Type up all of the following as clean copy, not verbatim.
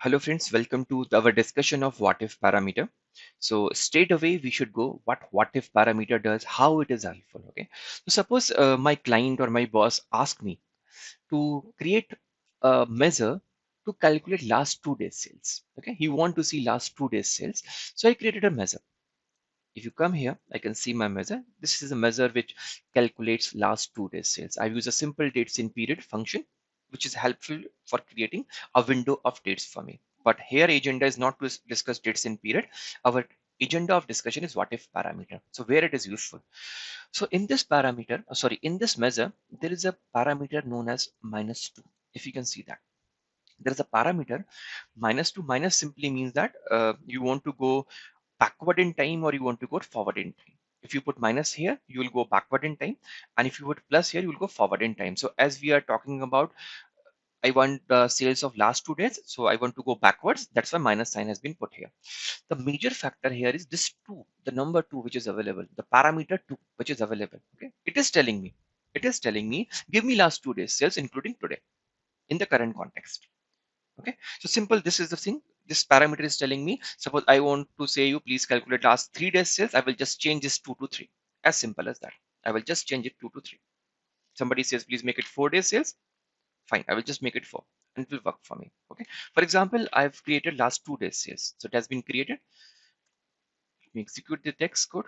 Hello friends, welcome to our discussion of what if parameter. So straight away we should go what if parameter does, how it is helpful. Okay. So suppose my client or my boss ask me to create a measure to calculate last 2 days sales. Okay. He want to see last 2 days sales. So I created a measure. If you come here, I can see my measure. This is a measure which calculates last 2 days sales. I use a simple dates in period function, which is helpful for creating a window of dates for me. But here agenda is not to discuss dates in period. Our agenda of discussion is what if parameter. So where it is useful. So in this parameter, in this measure, there is a parameter known as -2. If you can see that there is a parameter -2. Minus simply means that you want to go backward in time or you want to go forward in time. If you put minus here, you will go backward in time. And if you put plus here, you will go forward in time. So as we are talking about, I want the sales of last 2 days. So I want to go backwards. That's why minus sign has been put here. The major factor here is this 2, the number 2, which is available, the parameter 2, which is available. Okay. It is telling me, give me last 2 days sales, including today in the current context. Okay, so simple. This is the thing. This parameter is telling me, suppose I want to say you please calculate last 3 days sales. I will just change this 2 to 3. As simple as that. I will just change it 2 to 3. Somebody says please make it 4 days sales. Fine, I will just make it 4 and it will work for me. Okay. For example, I've created last 2 days sales. So it has been created. Let me execute the text code.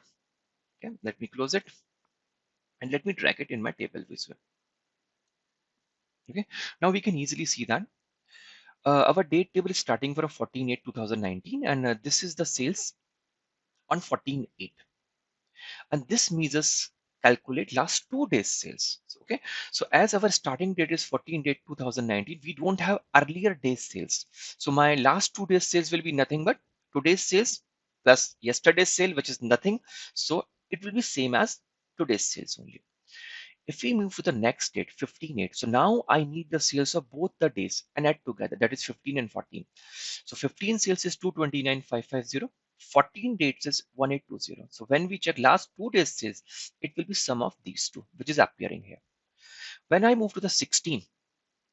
Okay, let me close it and let me drag it in my table visual. Okay, now we can easily see that our date table is starting from 14/8/2019 and this is the sales on 14/8. And this measures calculate last 2 days sales. Okay, so as our starting date is 14/8/2019, we don't have earlier days sales. So my last 2 days sales will be nothing but today's sales plus yesterday's sale, which is nothing. So it will be same as today's sales only. If we move to the next date, 15/8, so now I need the sales of both the days and add together. That is 15 and 14. So 15 sales is 229,550. 14 dates is 1820. So when we check last 2 days sales, it will be sum of these two, which is appearing here. When I move to the 16,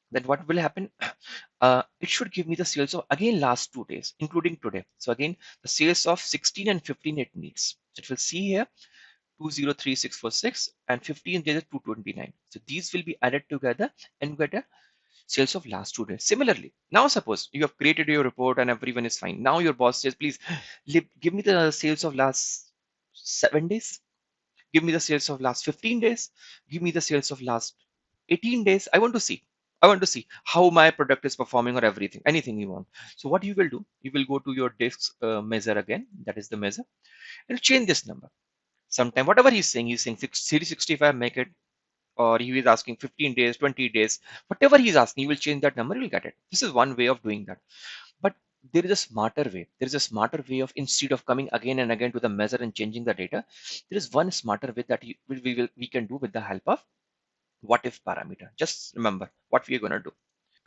then what will happen? It should give me the sales of again last 2 days, including today. So again, the sales of 16 and 15 it needs. So it will see here 203646 and 15 days is 229. So these will be added together and get a sales of last 2 days. Similarly, now suppose you have created your report and everyone is fine. Now your boss says, please give me the sales of last 7 days. Give me the sales of last 15 days. Give me the sales of last 18 days. I want to see. I want to see how my product is performing or everything, anything you want. So what you will do, you will go to your disk measure again. That is the measure and change this number. Sometime, whatever he's saying 365, make it, or he is asking 15 days, 20 days, whatever he's asking, you will change that number, you will get it. This is one way of doing that. But there is a smarter way. There is a smarter way of, instead of coming again and again to the measure and changing the data, there is one smarter way that we can do with the help of what if parameter. Just remember what we are going to do.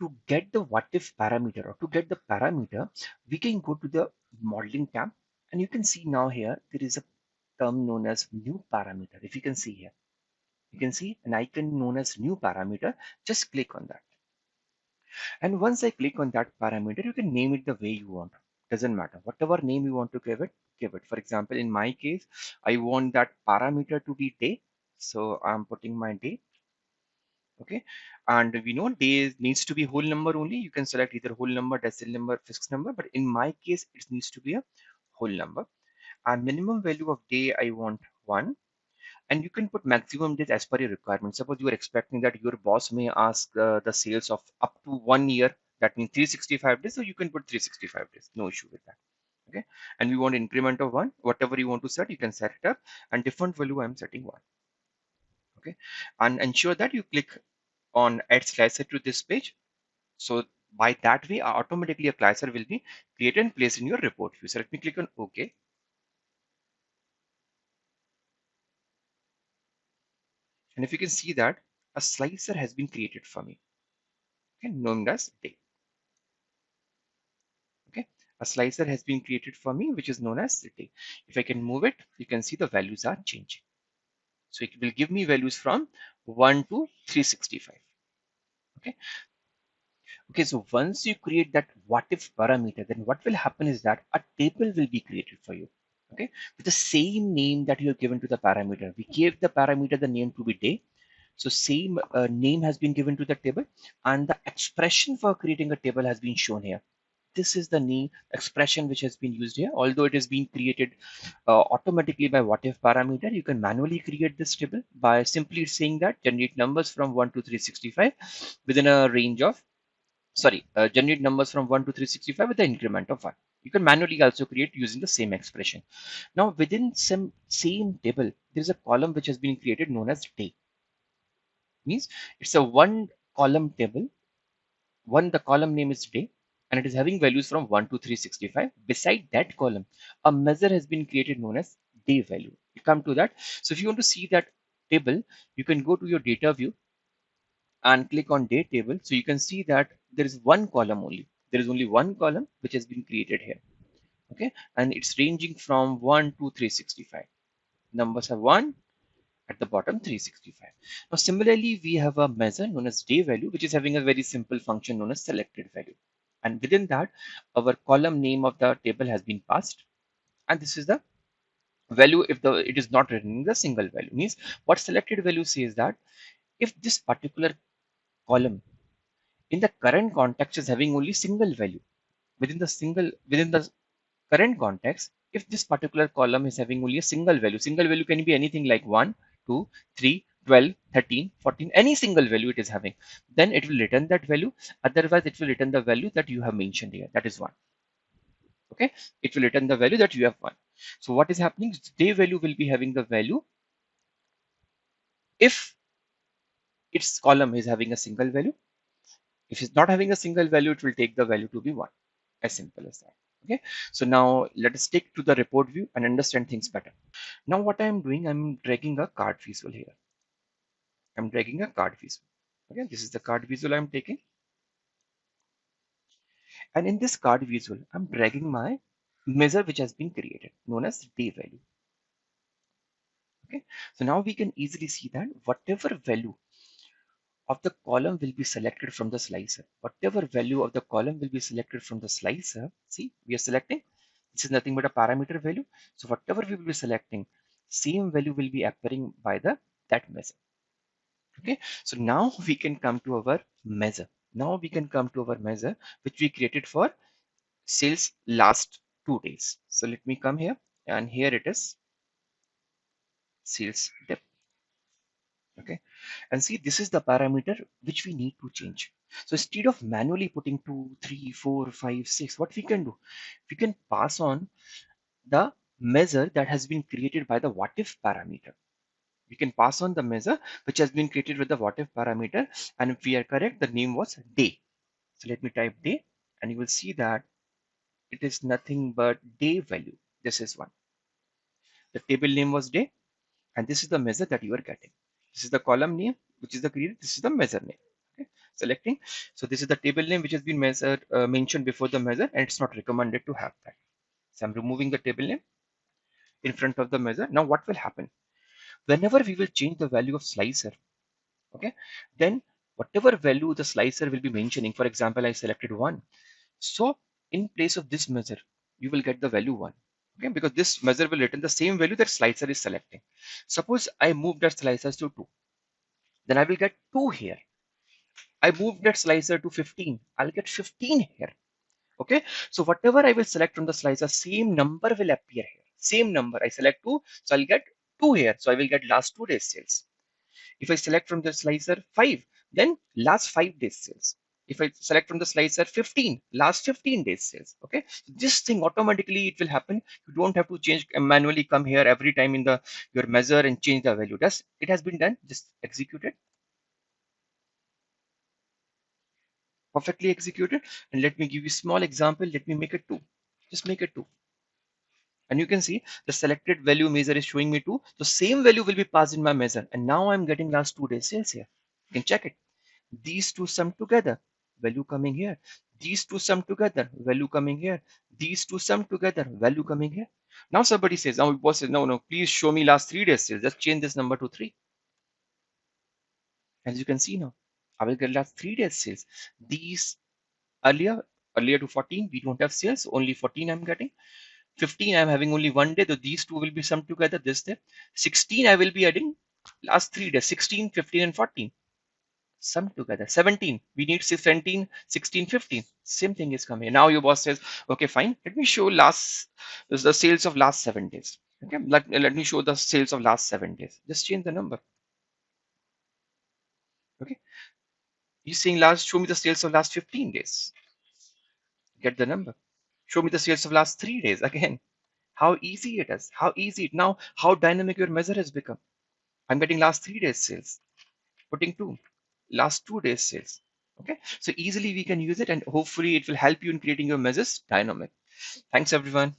To get the what if parameter or to get the parameter, we can go to the modeling tab and you can see now here there is a term known as new parameter. If you can see here, you can see an icon known as new parameter. Just click on that. And once I click on that parameter, you can name it the way you want. Doesn't matter. Whatever name you want to give it, give it. For example, in my case, I want that parameter to be day. So I'm putting my day. Okay. And we know day needs to be whole number only. You can select either whole number, decimal number, fixed number. But in my case, it needs to be a whole number. And minimum value of day, I want 1. And you can put maximum days as per your requirement. Suppose you are expecting that your boss may ask the sales of up to 1 year, that means 365 days, so you can put 365 days, no issue with that. Okay, and we want increment of 1, whatever you want to set, you can set it up, and different value I'm setting 1. Okay, and ensure that you click on add slicer to this page. So by that way, automatically a slicer will be created and placed in your report view. So let me click on OK. And if you can see that a slicer has been created for me, okay, known as day. Okay, a slicer has been created for me, which is known as day. If I can move it, you can see the values are changing. So it will give me values from 1 to 365. Okay, Okay, so once you create that what if parameter, then what will happen is that a table will be created for you. Okay, with the same name that you have given to the parameter. We gave the parameter the name to be day. So same name has been given to the table, and the expression for creating a table has been shown here. This is the name expression which has been used here. Although it has been created automatically by what if parameter, you can manually create this table by simply saying that generate numbers from 1 to 365 within a range of, generate numbers from 1 to 365 with the increment of 1. You can manually also create using the same expression. Now within some same table, there is a column which has been created known as day. Means it's a one column table. The column name is day, and it is having values from 1 to 365. Beside that column, a measure has been created known as day value. We come to that. So if you want to see that table, you can go to your data view and click on day table. So you can see that there is one column only. There is only one column which has been created here. Okay, and it's ranging from 1 to 365. Numbers are 1, at the bottom 365. Now similarly, we have a measure known as day value, which is having a very simple function known as selected value. And within that, our column name of the table has been passed. And this is the value if it is not written in the single value. Means what selected value says that if this particular column in the current context is having only single value, within the current context, if this particular column is having only a single value can be anything like 1, 2, 3, 12, 13, 14, any single value it is having, then it will return that value. Otherwise, it will return the value that you have mentioned here, that is 1. Okay, it will return the value that you have 1. So what is happening? Day value will be having the value if its column is having a single value. If it's not having a single value, it will take the value to be 1. As simple as that. Okay, so now let us take to the report view and understand things better. Now what I'm doing, I'm dragging a card visual here. I'm dragging a card visual. Okay, this is the card visual I'm taking. And in this card visual, I'm dragging my measure which has been created, known as day value. Okay, so now we can easily see that whatever value of the column will be selected from the slicer. Whatever value of the column will be selected from the slicer, see, we are selecting. This is nothing but a parameter value. So whatever we will be selecting, same value will be appearing by that measure. Okay, so now we can come to our measure. Now we can come to our measure which we created for sales last 2 days. So let me come here, and here it is, sales depth. Okay, and see, this is the parameter which we need to change. So instead of manually putting 2, 3, 4, 5, 6, what we can do, we can pass on the measure that has been created by the what if parameter. We can pass on the measure which has been created with the what if parameter, and if we are correct, the name was day. So let me type day, and you will see that it is nothing but day value. This is one. The table name was day, and this is the measure that you are getting. This is the column name, which is the created. This is the measure name. Okay, selecting. So this is the table name which has been mentioned before the measure, and it's not recommended to have that. So I'm removing the table name in front of the measure. Now what will happen? Whenever we will change the value of slicer, okay, then whatever value the slicer will be mentioning, for example, I selected 1. So in place of this measure, you will get the value 1. Okay, because this measure will return the same value that slicer is selecting. Suppose I move that slicer to 2, then I will get 2 here. I moved that slicer to 15, I'll get 15 here. Okay, so whatever I will select from the slicer, same number will appear here. Same number. I select 2, so I'll get 2 here. So I will get last 2 days sales. If I select from the slicer 5, then last 5 days sales. If I select from the slicer 15, last 15 days sales. Okay, this thing automatically it will happen. You don't have to change manually, come here every time in the your measure and change the value. Does it has been done? Just execute it. Perfectly executed. And let me give you a small example. Let me make it 2. Just make it 2. And you can see the selected value measure is showing me 2. So same value will be passed in my measure. And now I'm getting last 2 days sales here. You can check it. These two sum together, value coming here. These two sum together, value coming here. These two sum together, value coming here. Now somebody says, now boss says, no, please show me last 3 days sales. Just change this number to 3. As you can see now, I will get last 3 days sales. These Earlier to 14, we don't have sales, only 14 I'm getting. 15, I'm having only one day, so these two will be summed together this day. 16, I will be adding last 3 days, 16, 15, and 14. Sum together. 17, we need 17, 16, 15. Same thing is coming. Now your boss says, okay, fine, let me show the sales of last 7 days. Okay, let me show the sales of last 7 days. Just change the number. Okay, he's saying show me the sales of last 15 days. Get the number. Show me the sales of last 3 days. Again, how easy it is. How easy. Now, how dynamic your measure has become. I'm getting last 3 days sales. Putting 2. Last 2 days sales. Okay. So easily we can use it, and hopefully it will help you in creating your measures dynamic. Thanks everyone.